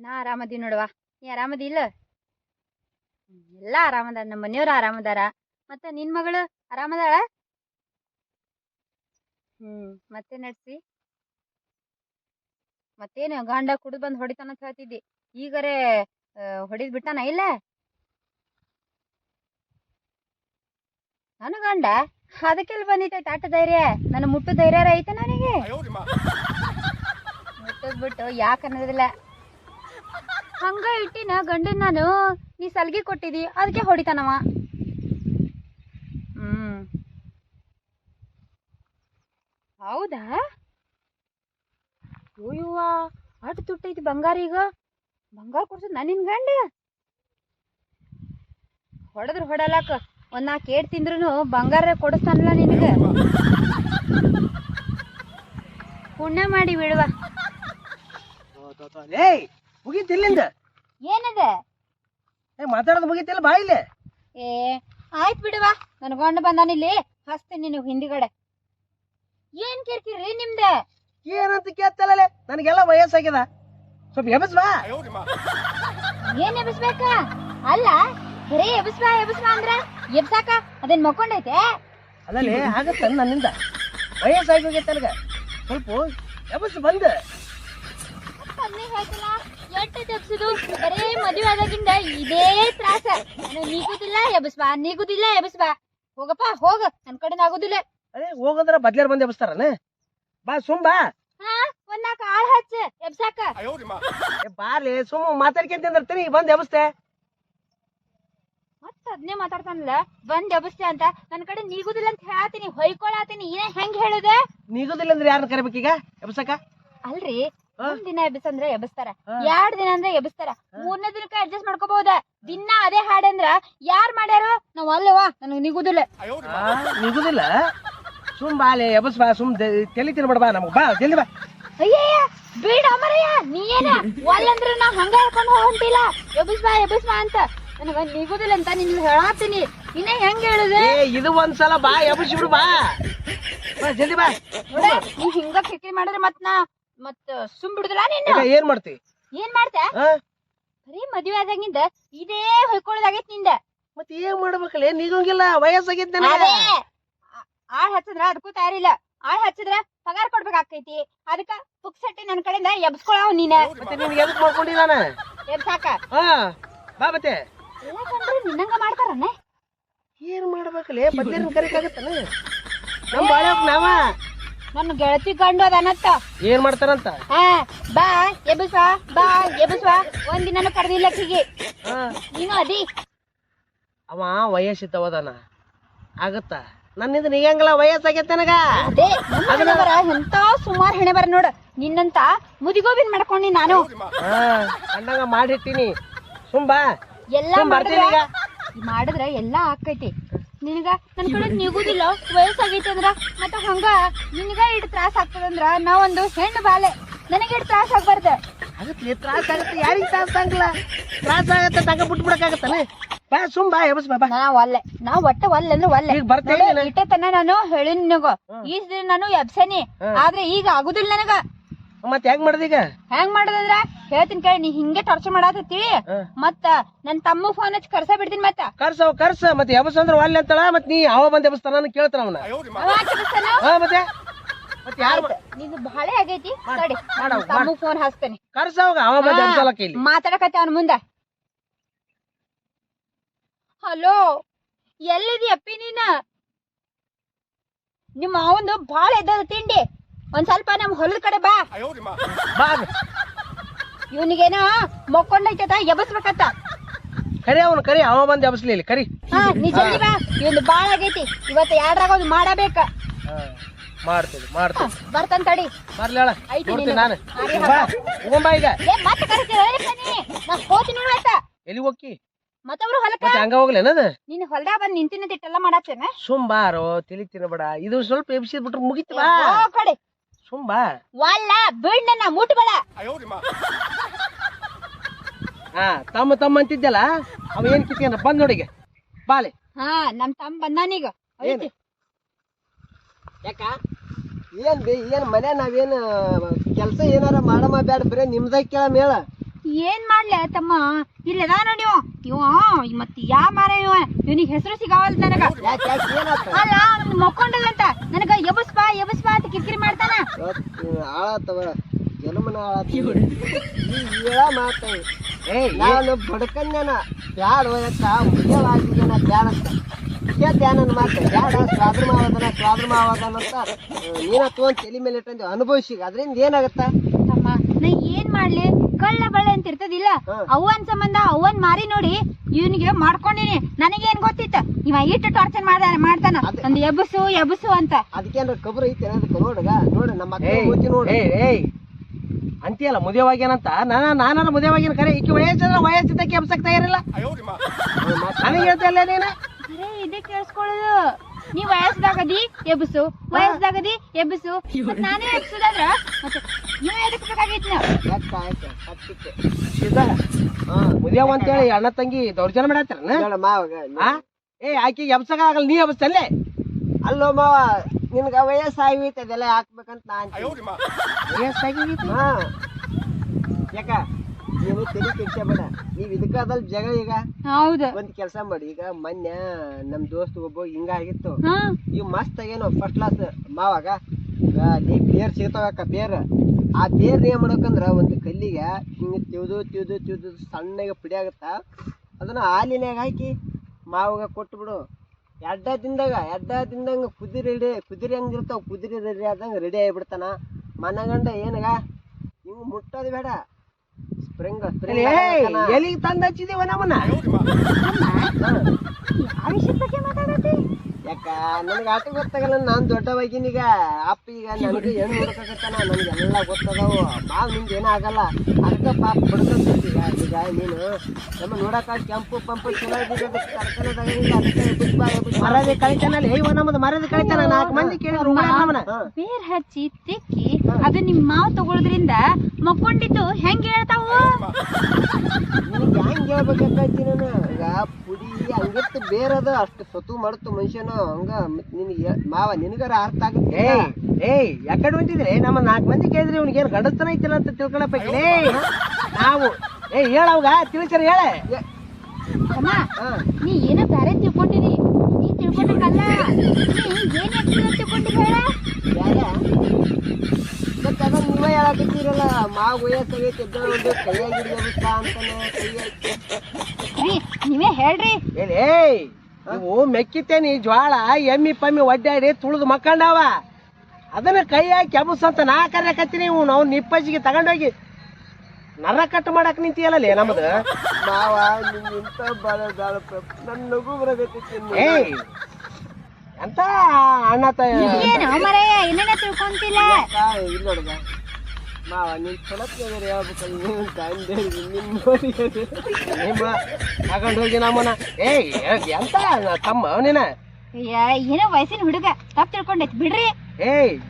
ನಾ ಆರಾಮದೀನಿ ನೋಡವ್ವ. ನೀ ಆರಾಮದಿ ಇಲ್ಲ? ಎಲ್ಲ ಆರಾಮದಾರ, ನಮ್ಮ ಮನೆಯವ್ರು ಆರಾಮದಾರ. ಮತ್ತ ನಿನ್ ಮಗಳು ಆರಾಮದಾಳ? ಮತ್ತೆ ನಡ್ಸಿ ಮತ್ತೇನು ಗಂಡ ಕುಡಿದ್ ಬಂದ್ ಹೊಡಿತಾನ ಅಂತ ಹೇಳ್ತಿದ್ದಿ, ಈಗರೇ ಹೊಡಿದ್ ಬಿಟ್ಟಾನ ಇಲ್ಲ? ನನ್ನ ಗಂಡ ಅದಕ್ಕೆಲ್ಲಿ ಬಂದಿತ್ತೈತೆ ಆಟ ಧೈರ್ಯ? ನನ್ನ ಮುಟ್ಟು ಧೈರ್ಯ ಐತೆ ನನಗೆ? ಮುಟ್ಟದ್ ಬಿಟ್ಟು ಯಾಕೆ ಅನ್ನೋದಿಲ್ಲ. ಹಂಗ ಇಟ್ಟಿನ ಗಂಡನ್ ನಾನು, ನೀ ಸಲ್ಗಿ ಕೊಟ್ಟಿದಿ ಅದಕ್ಕೆ ಹೊಡಿತಾನವ. ಹೌದಾ? ಅಯ್ಯವ್ವ, ಅಟ್ ತುಟ್ಟೈತಿ ಬಂಗಾರ. ಈಗ ಬಂಗಾರ ಕೊಡ್ಸದ್ ನಾ ನಿನ್ ಗಂಡ? ಹೊಡೆದ್ರು ಹೊಡಲಾಕ ಒಂದ್ 4 ಏಟ್ ತಿಂದ್ರು ಬಂಗಾರ ಕೊಡಿಸ್ತಾನಲ್ಲ ನಿನಗ. ಪುಣ್ಯ ಮಾಡಿ ಬಿಡುವ. ಮುಗೀತಿಲ್ಲಿಂದ ಏನದ ಮಾತಾಡೋದು ಮುಗೀತಿಲ್ಲ ಬಾ ಇಲ್ಲಿ. ಏ ಆಯ್ತು ಬಿಡುವ, ನನ್ ಗಂಡ ಬಂದಾನಿಲ್ಲಿ, ಹಸ್ತೇನೆ ನಿನಗೆ ಹಿಂದಿಗಡೆ. ಏನ್ ಕಿರ್ಕಿರಿ ನಿಮ್ದ? ಏನಂತ ಕೇಳ್ತಲ್ಲ, ನನಗೆಲ್ಲ ವಯಸ್ಸಾಗ್ಯದ, ಸ್ವಲ್ಪ ಎಬಸ್ ಬಾ. ಏನ್ ಎಬ್ಸ್ಬೇಕ? ಅಲ್ಲ ಬರೇ ಎಬ್ಸ್ಬಾ ಎಬ್ಸ್ಬಾ ಅಂದ್ರ ಎಬ್ಸಾಕ ಅದೇನ್ ಮಕ್ಕೊಂಡೈತೆ? ಅಲ್ಲಲ್ಲಿ ಆಗತ್ತ ನನ್ನಿಂದ, ವಯಸ್ಸಾಗಿ ಹೋಗೈತೆ ನನಗ, ಸ್ವಲ್ಪ ಎಬಸ್ ಬಂದ. ಅದನ್ನೇ ಹೇಳ್ತಿಲ್ಲ, ಎಟ್ಟು ಎಬ್ಸುದು ಬರೇ ಮದುವೆ ಆದಾಗಿಂದ ಇದೇ ತ್ರಾಸ. ನೀಗುದಿಲ್ಲ ಎಬ್ಸ್ಬಾ, ನೀಗುದಿಲ್ಲ ಎಬ್ಸ್ಬಾ. ಹೋಗಪ್ಪ ಹೋಗ, ನನ್ ಕಡೆ ಆಗುದಿಲ್ಲ. ಅದೇ ಹೋಗಂದ್ರ ಬದ್ಲಾರ್ ಬಂದ್ ಎಬಸ್ತಾರನ? ಬಾ ಸುಂಬಾ. ಹಾ, ಒಂದ್ 4 ಆಳ್ ಹಚ್ಚ ಎಬ್ಸಾಕ. ಬಾರ್ಲಿ ಸುಮ್ಮ ಮಾತಾಡ್ಕೊಂತಿರ್ತೀನಿ, ಬಂದ್ ಎಬಸ್ತೆ. ಮತ್ತ ಅದನ್ನೇ ಮಾತಾಡ್ತಾನಲ್ಲ, ಬಂದ್ ಎಬಸ್ತೆ ಅಂತ. ನನ್ ಕಡೆ ನೀಗುದಿಲ್ಲ ಅಂತ ಹೇಳ್ತೀನಿ, ಹೊಯ್ಕೊಳತೀನಿ. ಏನ ಹೆಂಗ್ ಹೇಳುದ? ನೀಗುದಿಲ್ಲ ಅಂದ್ರೆ ಯಾರನ್ನ ಕರಿಬೇಕೀಗ ಎಬ್ಸಕ? ಅಲ್ರಿ, 1 ದಿನ ಎಬ್ಸಂದ್ರ ಎಬ್ಸ್ತಾರ, 2 ದಿನ ಅಂದ್ರೆ ಎಬ್ಸ್ತಾರ, 3ನೇ ದಿನಕ್ಕ ಅಡ್ಜಸ್ಟ್ ಮಾಡ್ಕೋಬಹುದ. ದಿನ ಅದೇ ಹಾಡಂದ್ರ ಯಾರ್ ಮಾಡ್ಯಾರು? ನಾವ್ ಅಲ್ಲವಾ, ನನಗ್ ನಿಗುದಿಲ್ಲ. ನಿಗುದಿಲ್ಲ? ಸುಮ್ ಬಾಲೆ ಎಬಸ್ ಬಾ, ಸುಮ್ ತಲೆ ತಿನ್ಬೇಡ ಬಾ, ನಮಗ್ ಬಾ ಜಲ್ದಿ ಬಾ. ಅಯ್ಯಯ್ಯ ಬೇಡ ಅಮರಯ್ಯ, ನೀ ಏನ ಒಲ್ಲಂದ್ರ ನಾ ಹಂಗ ಹೇಳ್ಕೊಂಡು ಹೋಗಂತಿಲ್ಲ, ಎಬಸ್ಬಾ ಎಬಸ್ಬಾ ಅಂತ. ನನಗ ನಿಗುದಿಲ್ಲ ಅಂತ ನಿನ್ ಹೇಳತ್ತೀನಿ, ಇನ್ನ ಹೆಂಗ್ ಹೇಳುದೆ? ಇದು ಒಂದ್ಸಲ ಬಾ, ಎಬಸ್ ಬಿಡು ಬಾ, ಜಲ್ದಿ ಬಾ. ನೀ ಹಿಂಗ ಕಿರಿಕಿರಿ ಮಾಡಿದ್ರೆ ಮತ್ ಸುಮ್ ಬಿಡುದಿಲ್ಲ ನೀನು. ಏನ್ ಮಾಡ್ತಿ? ಏನ್ ಮಾಡ್ತ? ಬರೀ ಮದ್ವೆ ಆದಾಗಿಂದ ಇದೇ ಹೊಯ್ಕೊಳ್ಳೋದಾಗೈತ್ ನಿಂದ. ಮತ್ ಏನ್ ಮಾಡ್ಬೇಕಲ್ಲ, ನೀಗಂಗಿಲ್ಲ, ವಯಸ್ಸಾಗೈತಿ. ಆಳ್ ಹಚ್ಚದ್ರ ಅದಕ್ಕೂ ತಯಾರಿಲ್ಲ. ಆಳ್ ಹಚ್ಚಿದ್ರ ಪಗಾರ ಕೊಡ್ಬೇಕಾಕೈತಿ, ಅದಕ್ಕ ಪುಕ್ಸಟ್ಟಿ ನನ್ ಕಡೆಯಿಂದ ಎಬ್ಸ್ಕೊಳವ್ ನೀನ. ಮತ್ತೆ ನಿನ್ಗೆ ಎದಕ್ ಮಾಡ್ಕೊಂಡಿ ನಾನು? ಎಬ್ಸಾಕ. ಬಾ ಮತ್ತೆ. ಎಲ್ಲ ಕಂಡ್ರೆ ನಿನ್ನಂಗ ಮಾಡ್ತಾರನ್ನ? ಏನ್ ಮಾಡ್ಬೇಕಲ್ಲ, ಬದ್ಲೇರ್ ಕರಿಕಾಗತ್ತನ? ನಮ್ ಬಾಳೆ ನಾವ ನನ್ನ ಗೆಳತಿ ಗಂಡು ಅದನ್ನತ್ತ. ಏನ್ ಮಾಡ್ತಾರಂತ? ಬಾ ಎಬ್ಸಾ, ಬಾ ಎಬ್ಸಾ. ಒಂದಿನನು ಕರ್ದಿಲ್ಲ ಅಕ್ಕಿಗೆ. ನೀನು ಅದಿ. ಅವ ವಯಸ್ಸಿದ್ದವದಾನ, ಆಗತ್ತ. ನನ್ನಿಂದ ನೀಗಂಗಿಲ್ಲ, ವಯಸ್ಸಾಗೈತೆ ನನಗ. ಅದೇ ಎಂತ ಸುಮಾರು ಹೆಣೆ ಬರ ನೋಡ. ನಿನ್ನಂತ ಮುದಿಗೋಬಿನ್ ಮಾಡ್ಕೊಂಡಿ ನಾನು. ಕಂಡಂಗ ಮಾಡಿಟ್ಟಿನಿ, ಸುಂಬಾ. ಎಲ್ಲಾ ಮಾಡಿದ್ರ ಎಲ್ಲಾ ಆಕೈತಿ. ನಿನಗ ನನ್ ಕಡೆ ನಿಗುದಿಲ್ಲ, ವಯಸ್ಸಾಗೈತಿ ಅಂದ್ರ ಮತ್ತ ಹಂಗ ನಿನಗ ಇಟ್ಟು ತ್ರಾಸ ಆಗ್ತದಂದ್ರ ನಾವೊಂದು ಹೆಣ್ಣು ಬಾಲೆ, ನನಗೆ ಇಟ್ಟು ತ್ರಾಸ ಆಗ್ಬಾರ್ದ. ಆಗತ್ಲಿ, ತ್ರಾಸ ಆಗತ್ತೆ, ಯಾರಿಗ ತ್ರಾಸ ಆಗಲ್ಲ. ತ್ರಾಸ ಆಗತ್ತೆ, ತಗ ಬಿಟ್ಬಿಡಕಾಗತ್ತಾನೆ. ಬಾ ಸುಂಬಾ ಎಬಸ್ ಬಾ. ನಾ ಒಟ್ಟ ಒಲ್ಲೆ ಅಂದ್ರೆ ಒಲ್ಲೆ. ಇಟ್ಟೆ ತನ ನಾನು ಹೇಳಿ ನಿನಗ, ಈ ದಿನ ನಾನು ಎಬ್ಸೇನಿ, ಆದ್ರೆ ಈಗ ಆಗುದಿಲ್ಲ ನನಗ. ಮತ್ ಹೆಂಗ್ ಮಾಡದೀಗ? ಹೆಂಗ್ ಮಾಡದಂದ್ರ ಹೇಳ್ತೀನಿ ಕೇಳಿ. ನೀ ಹಿಂಗೆ ಟಾರ್ಚರ್ ಮಾಡಾಕತ್ತಿ, ಮತ್ತ ನನ್ ತಮ್ಮ ಫೋನ್ ಹಚ್ಚಿ ಕರ್ಸ ಬಿಡ್ತೀನಿ. ಮತ್ತ ಕರ್ಸ ಮತ್ತೆ ಎಬಸ್ ಅಂದ್ರ ಒಲ್ಲೆ ಅಂತಳ. ಮತ್ ನೀ ಅವ ಬಂದ್ ಎಬಸ್ತಾನ ಕೇಳ್ತಾನ ಅವನ. ಮತ್ತೆ ಮತ್ತೆ ಯಾರು? ನಿಂದು ಬಾಳೆ ಆಗೈತಿ, ತಮ್ಮ ಫೋನ್ ಹಚ್ತೇನೆ. ಕರ್ಸ ಅವ ಬಂದ್ ಎಬಸಲಕ್ಕ ಇಲ್ಲಿ ಮಾತಾಡಕತ್ತೆ ಅವನ ಮುಂದ. ಹಲೋ, ಎಲ್ಲಿದಿ ಅಪ್ಪಿ ನೀನ? ನಿಮ್ಮ ಅವಂದು ಬಾಳ ಎದ್ದದ ತಿಂಡಿ, ಒಂದ್ ಸ್ವಲ್ಪ ನಮ್ ಹೊಲದ ಕಡೆ ಬಾ. ಇವನಿಗೇನೋ ಮೊಕ್ಕೊಂಡೈತದ, ಎಬಸ್ಬೇಕತ್ತ. ಕರಿ ಅವನು, ಕರಿ ಅವ ಬಂದ್ ಎಬಸ್ಲಿ ಇಲ್ಲಿ, ಕರಿ. ನೀ ಜಲ್ದಿ ಬಾ, ಇವಂದು ಬಾಳ ಆಗೈತಿ. ಇವತ್ತು 2ರಾಗ ಒಂದು ಮಾಡಬೇಕ. ಮಾಡ್ತೀನಿ ಬರ್ತಾನ ತಡಿ. ಬರ್ಲಿ ಹೇಳ, ನೋಡ್ತೀನಿ ನಾನು. ಹೋಗಂಬಾ ಈಗ. ಮತ್ತೆ ಕರಿತೀರ ನಾ ಹೋತೀನಿ ಇವತ್ತ. ಎಲ್ಲಿ ಹೋಗಿ? ಮತ್ತವ್ರು ಹೊಲಕ್ಕ ಹಂಗ ಹೋಗ್ಲೇನದ? ನೀನ್ ಹೊಲ್ದಾಗ ಬಂದ್ ನಿಂತಿನ ಮಾಡತ್ತೇನ? ಸುಂಬಾರೋ, ತಲಿ ತಿನ್ನಬೇಡ. ಇದು ಸ್ವಲ್ಪ ಎಬ್ಸಿದ್ ಬಿಟ್ರೆ ಮುಗಿತ್ ಬಾ. ಕಡೆ ಸುಂಬಾ. ವಲ್ಲ ಬಿಡ್, ನನ್ನ ಮುಟ್ಬೇಡ. ತಮ್ಮ ಅಂತಿದ್ದಲ್ಲ, ಅವ ಏನ್ ಕಿತ್ಕೊಂಡ ಬಂದ್ ನೋಡಿಗೆ ಬಾಲೆ. ನಮ್ ತಮ್ಮ ಬಂದಾನೀಗ. ಯಾಕ ಏನ್ ಮನೆ ನಾವೇನ್ ಕೆಲ್ಸ ಏನಾರ ಮಾಡಮ್ಮ ಬ್ಯಾಡ, ಬರೇ ನಿಮ್ದಾಗ ಕೇಳ ಮೇಳ. ಏನ್ ಮಾಡ್ಲಿ ತಮ್ಮ ಇಲ್ಲದಾನ ನೀವು ಇವ ಮತ್ ಯಾ ಮಾರ ಇವನಿಗೆ ಹೆಸರು ಸಿಗಾವಲ್ ನನಗ ಅಲ್ಲ ಮಕ್ಕೊಂಡದಂತ ನನಗ ಎಬಸ್ಬಾ ಅಂತ ಕಿರಿಕಿರಿ ಮಾಡ್ತಾನ ಆಳತ್ತವ ಜನ್ಮನ ಹೇಳ ಮಾತ ನಾನು ಬಡ್ಕಂಜನ ಬ್ಯಾಡ ಹೋಯಕ್ಕ ಮುಖ್ಯವಾಗಿನ ಬ್ಯಾಡಂತ ಮುಖ್ಯ ಧ್ಯಾನನ ಮಾತು ಬ್ಯಾಡ ಸ್ವಾದ್ರ ಮಾವದನ ಅಂತ ನೀನ ತಗೊಂಡ್ ತಲೆ ಮೇಲೆ ಇಟ್ಟಂದು ಅನುಭವಿಸಿಗ ಅದ್ರಿಂದ ಏನಾಗತ್ತ ತಮ್ಮ ನಾ ಏನ್ ಮಾಡ್ಲಿ ಕಳ್ಳ ಬಳ್ಳ ಅಂತ ಇರ್ತದಿಲ್ಲ ಅವ್ವನ್ ಸಂಬಂಧ ಅವ್ವನ್ ಮಾರಿ ನೋಡಿ ಇವನಿಗೆ ಮಾಡ್ಕೊಂಡಿನಿ ನನಗೇನ್ ಗೊತ್ತಿತ್ತ ಇವ ಇಟ್ಟು ಟಾರ್ಚರ್ ಮಾಡ್ತಾನ ಒಂದು ಎಬಸು ಅಂತ ಅದಕ್ಕೇನ್ರ ಕಬ್ರ ಐತೆ ಅದಕ್ಕೆ ನೋಡಗ ನೋಡ ನಮ್ಮ ಅಕ್ಕ ನೋಡಿ ಅಂತೀಯಲ್ಲ ಮುದಿಯವಾಗೇನಂತ ನಾನ ಮುದಿಯವಾಗಿನ ಕರೆ ಈಕಿ ವಯಸ್ಸಿದ್ದಕ್ಕೆ ಎಬ್ಸಕ್ ತಯಾರಿಲ್ಲ ನನಗೆ ಹೇಳ್ತಲ್ಲ ನೀನ ಅರೇ ಇದೇ ಕೇಳಿಸ್ಕೊಳ್ಳೋದು ನೀ ವಯಸ್ಸದಾಗದಿ ಎಬ್ಸು ಮತ್ ನಾನೇ ಎಬ್ಸುದಾದ್ರ ಮತ್ತೆ ನೀವ್ ಎದಕ್ ಬೇಕಾಗಿತ್ತು ಮುದಿಯವ ಅಂತೇಳಿ ಅಣ್ಣ ತಂಗಿ ದೌರ್ಜನ್ಯ ಮಾಡತ್ತಾರ ಮಾವಾಗ ಆಕಿಗೆ ಎಬ್ಸಕ್ ಆಗಲ್ಲ ನೀ ಎಬ್ಸಲ್ಲೇ ಅಲ್ಲೋ ಮಾವ ನಿನ್ಗ ವಯಸ್ಸಾಗೈತೆ ಅದೆಲ್ಲ ಹಾಕ್ಬೇಕಂತ ನಾನ್ ಹಾ ಯಾಕ ನೀನು ತಲೆ ಕೆಡ್ಸಬೇಡ ನೀವ್ ಇದಕ್ಕಾದಲ್ ಜಗ ಈಗ ಹೌದು ಒಂದ್ ಕೆಲ್ಸ ಮಾಡಿ ಈಗ ಮೊನ್ನೆ ನಮ್ ದೋಸ್ತ್ ಒಬ್ಬ ಹಿಂಗ ಆಗಿತ್ತು ಇವ್ ಮಸ್ತ್ ಆಗೇನು ಫಸ್ಟ್ ಕ್ಲಾಸ್ ಮಾವಾಗ ಅಲ್ಲಿ ಬೇರ್ ಸಿಗ್ತಾವಕ್ಕ ಬೇರ್ ಆ ಬೇರ್ ಏನ್ ಮಾಡಕಂದ್ರ ಒಂದ್ ಕಲ್ಲಿಗೆ ಹಿಂಗ ತಿವ್ದು ಸಣ್ಣಗೆ ಪುಡಿ ಆಗತ್ತ ಅದನ್ನ ಹಾಲಿನಾಗ ಹಾಕಿ ಮಾವಾಗ ಕೊಟ್ಬಿಡು ಎಡ್ಡ ತಿಂದಂಗ ಕುದುರೆ ಹಂಗಿರ್ತಾವ ಕುದುರೆ ರೆಡಿ ಆದಂಗ ರೆಡಿ ಆಗಿಬಿಡ್ತಾನ ಮನಗಂಡ ಏನಗ ಹಿಂಗ್ ಮುಟ್ಟೋದು ಬೇಡ ಸ್ಪ್ರಿಂಗ್ ಎಲ್ಲಿಗೆ ತಂದ ಹಚ್ಚಿದೀವ ನಮ್ಮನ್ನ ಯಾಕ ನನಗೆ ಆಟ ಗೊತ್ತಾಗಲ್ಲ ನಾನ್ ದೊಡ್ಡವಾಗಿನೀಗ ಅಪ್ಪ ಈಗ ನನಗೆ ಹೆಣ್ಣು ಹುಡುಕಕತ್ತಾನ ನನ್ಗೆಲ್ಲ ಗೊತ್ತದಾವು ಭಾಳ ನಿಮ್ಗೆ ಏನೂ ಆಗಲ್ಲ ಅದಕ್ಕೆ ಪಾಪ ಬಡ್ಕೊಂತೀಗ ಈಗ ನೀನು ನಮ್ಮ ನೋಡಕ ಕೆಂಪು ಪಂಪು ಚಲೋ ಮರದಿ ಕಳಿತಾನಲ್ಲಿ ಹೇವ ನಮ್ಮದು ಮರದಿ ಕಳಿತಾನ 4 ಮಂದಿ ಕೇಳಿದ್ರು ಬೇರ್ ಹಚ್ಚಿ ತಿಕ್ಕಿ ಅದು ನಿಮ್ ಮಾವು ತಗೊಳೋದ್ರಿಂದ ಮಕ್ಕೊಂಡಿದ್ದು ಹೆಂಗ್ ಹೇಳ್ತಾವು ನಿನ್ಗೆ ಹೆಂಗ್ ಹೇಳ್ಬೇಕಾಯ್ತಿ ನಾನು ಈಗ ಪುಡಿ ಹಂಗಿತ್ತು ಬೇರದ ಅಷ್ಟು ಸತು ಮಾಡ್ತು ಮನುಷ್ಯನು ಹಂಗ ನಿನಗೆ ಮಾವ ನಿನಗಾರ ಅರ್ಥ ಆಗುತ್ತೆ ಯಾಕಡೆ ಹೊಂಟಿದ್ರಿ ನಮ್ಮ 4 ಮಂದಿ ಕೇಳಿದ್ರಿ ಇವ್ನಿಗೆ ಏನು ಗಂಡಸ್ತನ ಐತಿಲ್ಲ ಅಂತ ತಿಳ್ಕೊಳಪ್ಪ ನಾವು ಹೇಳವಾಗ ತಿಳಿಸರ ಹೇಳ ಅಮ್ಮ ನೀ ಏನೋ ಬ್ಯಾರೆ ತಿಳ್ಕೊಂಡಿದಿ ನೀ ತಿಳ್ಕೊಂಡಲ್ಲ ನೀ ಏನ್ ತಿಳ್ಕೊಂಡಿ ಹೇಳ ಮತ್ತೆ ಅದನ್ನ ನೀವೇ ಹೇಳಕತ್ತೀರಲ್ಲ ಮಾವ ವಯಸ್ಸಾಗೈತಿ ಎದ್ದೊಂದು ಕೈಯಾಗಿ ಅಂತಾನೆ ನೀವೇ ಹೇಳ್ರಿ ನೀವು ಮೆಕ್ಕಿತೇನಿ ಜ್ವಾಳ ಎಮ್ಮಿ ಪಮ್ಮಿ ಒಡ್ಡಾಡಿ ತುಳಿದು ಮಕ್ಕಂಡವ ಅದನ್ನ ಕೈ ಹಾಕಿ ಕೆಬಸಂತ ನಾ ಕರ್ಯಾಕತ್ತೀನಿ ನೀವು ನಾವು ನಿಪ್ಪಜ್ಜಿಗೆ ತಗೊಂಡೋಗಿ ನರ ಕಟ್ ಮಾಡಕ್ ನಿಂತಿಯಲ್ಲ ನಮ್ದು ಮಾವ ನಿಂತ ಬಾಳ ನನ್ನ ನಗು ಬರಕತ್ತಿ ಅಂತ ಅಣ್ಣ ಏನೇನ ತಿಳ್ಕೊಂತಿಲ್ಲ ಇಲ್ಲ ನೋಡ್ಗ ಮಾವ ನೀನ್ ಚಲತ್ಗೆ ಹೇಳ್ಬೇಕಲ್ಲ ತಗೊಂಡು ಹೋಗಿ ನಮ್ಮನ ಎಂತ ತಮ್ಮ ನೀನ ಏನೋ ವಯಸ್ಸಿನ ಹುಡುಗ ತಪ್ಪು ತಿಳ್ಕೊಂಡೈತಿ ಬಿಡ್ರಿ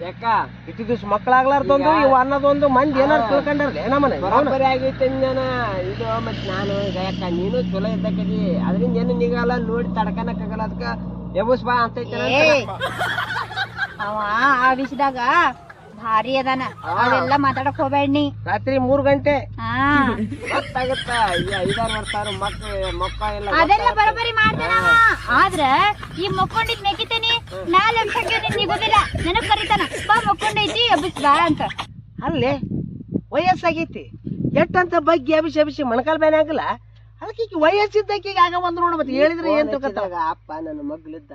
ಯಾಕ ಇಟ್ಟು ದಿವ್ಸ ಮಕ್ಕಳಾಗ್ಲಾರ್ದೊಂದು ಇವು ಅನ್ನದೊಂದು ಮಂದಿ ಏನಾರು ತಿಳ್ಕೊಂಡಾರ್ಲೆ ನಮ್ಮನೆ ಬರೋಬ್ಬರಿ ಆಗೈತೆ ಜನ ಇದು ಮತ್ ನಾನು ಯಾಕ ನೀನು ಚಲೋ ಇದ್ದಕ್ಕದಿ ಅದರಿಂದ ಏನು ನಿಗಲ್ಲ ನೋಡಿ ತಡ್ಕನಕ್ಕಾಗಲ್ಲ ಅದಕ್ಕ ಎಬಸ್ ಬಾ ಅಂತೈತೆ ಅವ ಆ ವಿಷಯದಾಗ ಭಾರಿ ಅದಾನ ಅವೆಲ್ಲ ಮಾತಾಡಕ್ ಹೋಗ್ಬೇಡಿ ರಾತ್ರಿ 3 ಗಂಟೆ ಗೊತ್ತಾಗತ್ತ 5-6 ವರ್ಷ ಮಕ್ಕ ಎಲ್ಲ ಅದೆಲ್ಲ ಬರೋಬ್ಬರಿ ಮಾಡ್ತಾನ ಆದ್ರ ಈ ಮಕ್ಕೊಂಡಿದ್ ಮೆಕ್ಕಿತೇನಿ ನಾಳೆ ನಿಗೋದಿಲ್ಲ ನನಗ್ ಕರಿತಾನ ಬಾ ಮಕ್ಕೊಂಡೈತಿ ಎಬ್ಬಿಸ್ ಬಾ ಅಂತ ಅಲ್ಲೇ ವಯಸ್ಸಾಗೈತಿ ಎಟ್ಟಂತ ಬಗ್ಗೆ ಅಭಿಷೇಕ ಮೊಣಕಾಲ್ ಬೇನೆ ಆಗಲ್ಲ ಅದಕ್ಕೆ ಈಗ ವಯಸ್ಸಿದ್ದಕ್ಕೆ ಆಗ ಬಂದು ನೋಡ ಮತ್ತೆ ಹೇಳಿದ್ರೆ ಏನ್ ತಿಳ್ಕೊತಾಗ ಅಪ್ಪ ನನ್ನ ಮಗ್ಳಿದ್ದ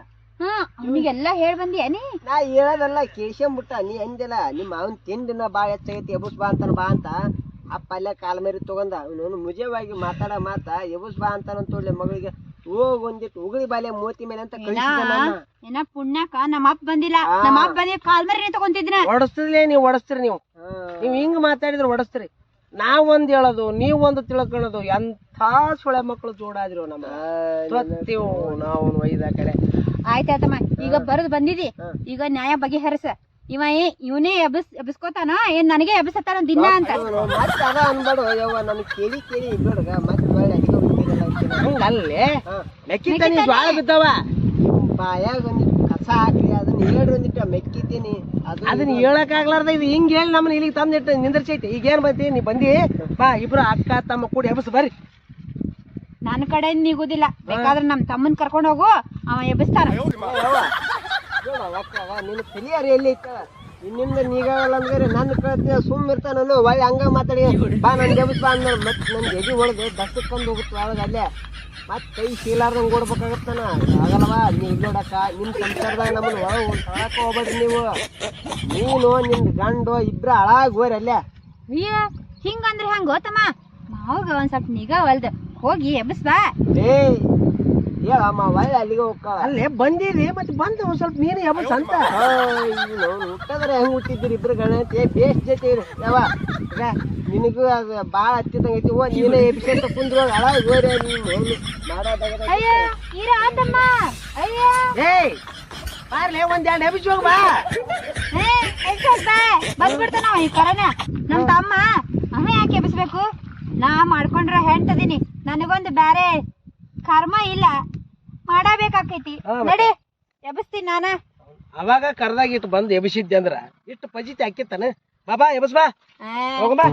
ಅವನಿಗೆಲ್ಲ ಹೇಳ್ ಬಂದಿಯಾನಿ ನಾ ಹೇಳೋದಲ್ಲ ಕೇಶಂಬಿಟ್ಟ ನೀ ಅಂದಿಲ್ಲ ನಿಮ್ಮ ಅವನ್ ತಿಂಡಿನ ಬಾ ಹೆಚ್ಚಾಗೈತಿ ಎಬುಸ್ ಬಾ ಅಂತಾನ ಬಾ ಅಂತ ಅಪ್ಪ ಅಲ್ಲೇ ಕಾಲ ಮೇರಿ ತಗೊಂಡ ಅವನು ಮುಜವಾಗಿ ಮಾತಾಡ ಎಬುಸ್ ಬಾ ಅಂತಾನ ತೋಡ್ಲೆ ಮಗಳಿಗೆ ಹೋಗ್ ಒಂದಿಟ್ಟು ಉಗುಳಿ ಬಾಲೆ ಮೋತಿ ಮೇಲೆ ಅಂತ ಏನ ಪುಣ್ಯಕ ನಮ್ಮ ಅಪ್ಪ ಬಂದಿಲ್ಲ ನಮ್ಮ ಅಪ್ಪ ಬಂದಿ ಕಾಲ್ ಮರಿ ತಗೊಂತಿದ್ರ ಹೊಡಸ್ತಿರ್ಲೇ ನೀವು ಹೊಡಸ್ತೀರಿ ನೀವು ಹಿಂಗ್ ಮಾತಾಡಿದ್ರೆ ಹೊಡಸ್ತೀರಿ ನಾವೊಂದ್ ಹೇಳೋದು ನೀವೊಂದು ತಿಳ್ಕೊಳ್ಳೋದು ಎಂಥ ಸೊಳೆ ಮಕ್ಕಳು ಜೋಡಾದ್ರು ನಮ್ಮ ಸತ್ತೀವು ನಾವು ಒಯ್ದ ಕಡೆ ಆಯ್ತಾಯ್ತಮ್ಮ ಈಗ ಬರದ್ ಬಂದಿದಿ ಈಗ ನ್ಯಾಯ ಬಗೆಹರಿಸ ಇವನೇ ಎಬ್ಸ್ಕೋತಾನ ಏನ್ ನನಗೆ ಎಬ್ಸತ್ತಾನ ದಿನ ಅಂತ ಮತ್ತೆ ಅದ ಅನ್ಬೇಡ ಯವ್ವ ನನ್ ಕೇಳಿ ಬಿಡಗ ಮತ್ತೆ ಹಂಗಲ್ಲೇ ಮೆಕ್ಕಿತಾನಿ ಜ್ವಾಳ ಬಿದ್ದವ ಬಾಯಾಗ ಒಂದಿಟ್ಟು ಕಸ ಹಾಕ್ಲಿ ಅದನ್ನ ಹೇಳ್ರಿ ಒಂದಿಟ್ಟ ಮೆಕ್ಕಿದ್ದೀನಿ ಅದನ್ನ ಹೇಳಕ್ ಆಗ್ಲಾರ್ದ ಇದು ಹಿಂಗ್ ಹೇಳಿ ನಮ್ಮನ್ನ ಇಲ್ಲಿಗೆ ತಂದಿಟ್ಟು ನಿಂದಿರ್ಸೈತಿ ಈಗ ಏನ್ ಬಂತಿ ನೀ ಬಂದಿ ಬಾ ಇಬ್ರು ಅಕ್ಕ ತಮ್ಮ ಕೂಡಿ ಎಬ್ಸ್ ಬರ್ರಿ. ನನ್ನ ಕಡೆ ನಿಗುದಿಲ್ಲ, ಬೇಕಾದ್ರೆ ನಮ್ ತಮ್ಮನ್ ಕರ್ಕೊಂಡ್ ಹೋಗು, ಅವ ಎಬ್ಬಿಸ್ತಾನ. ನಿನ್ನ ತಲಿಯಾರ ಎಲ್ಲಿ ಐತ ನಿನ್ನಿಂದ ನೀಗಲ್ಲ ಅಂದ್ರೆ ನನ್ನ ಕಳ್ತ ಸುಮ್ ಇರ್ತಾನ ಒಳ್ಳೆ ಹಂಗ ಮಾತಾಡಿ ಬಾ ನನ್ ಗೆಬಸ್ ಬಾ ಅಂದ ಮತ್ ನನ್ ಎದಿ ಹೊಡೆದು ದಸಕ್ಕಂದು ಹೋಗುತ್ತೆ ಒಳಗ ಅಲ್ಲೇ ಮತ್ ಕೈ ಶೀಲಾರ್ದಂಗ್ ಓಡ್ಬೇಕಾಗತ್ತಾನ. ಆಗಲ್ಲವಾ ನೀ ನೋಡಕ್ಕ ನಿಮ್ ಸಂಸಾರದಾಗ ನಮ್ಮನ್ನ ಒಳಗ ತಳಕ ಹೋಗ್ಬೇಡ್ರಿ ನೀವು. ನೀನು ನಿನ್ ಗಂಡು ಇಬ್ರ ಹಾಳಾಗ್ ಹೋರಿ ಅಲ್ಲೇ. ಹಿಂಗಂದ್ರೆ ಹೆಂಗ್ ಗೊತ್ತಮ್ಮ, ಮಾವಾಗ ಒಂದ್ ಸ್ವಲ್ಪ ನಿಗಾ ಹೊಲ್ದ ಹೋಗಿ ಎಬ್ಬಿಸ್ ಬಾ. ಏ ಹೇಳಮ್ಮ ಒಳ್ಳೆ ಅಲ್ಲಿಗೆ ಹೋಗ್ತಾಳ. ಅಲ್ಲೇ ಬಂದಿರಿ ಮತ್ತೆ ಬಂದು ಒಂದ್ ಸ್ವಲ್ಪ ನೀನು ಎಬ್ಸ್ ಅಂತ ಹುಟ್ಟದ್ರೆ ಹೆಂಗ್ ಹುಟ್ಟಿದ್ದೀರಿ ಇಬ್ರು ಗಣತಿ ಬೇಸ್ ಜೊತೆ ಯಾವ ನಿನಗೂ ಅದು ಬಾಳ ಹತ್ತಿದಂಗ ಐತಿ. ನೀನೇ ಎಬ್ಸಂತ ಕುಂದ್ರ ಹಾಳಾಗ್ ಹೋರಿ ನೀನು ಮಾಡೋದಾಗ. ಅಯ್ಯ ಇರ ಆತಮ್ಮ. ಅಯ್ಯ ಏಯ್ ಬಾರ್ಲೆ ಒಂದ್ ಎರಡು ಎಬ್ಸ್ ಹೋಗ್ ಬಾ. ಬಂದ್ಬಿಡ್ತಾನ ಈ ಕರನ ನಮ್ ತಮ್ಮ. ಅವ ಯಾಕೆ ಎಬ್ಬಿಸ್ಬೇಕು? ನಾ ಮಾಡ್ಕೊಂಡ್ರ ಹೆಂಡ್ತದೀನಿ, ನನಗೊಂದು ಬ್ಯಾರೆ ಕರ್ಮ ಇಲ್ಲ, ಮಾಡಬೇಕಾಕೈತಿ. ನಡಿ ಎಬ್ಬಿಸ್ತೀನಿ ನಾನ. ಅವಾಗ ಕರ್ದಾಗ ಇಟ್ಟು ಬಂದು ಎಬ್ಸಿದ್ದೆ ಅಂದ್ರ ಇಟ್ಟು ಪಜಿತಿ ಹಾಕಿತ್ತಾನ. ಬಾ ಎಬ್ಸ್ ಬಾ ಹೋಗ ಬಾ.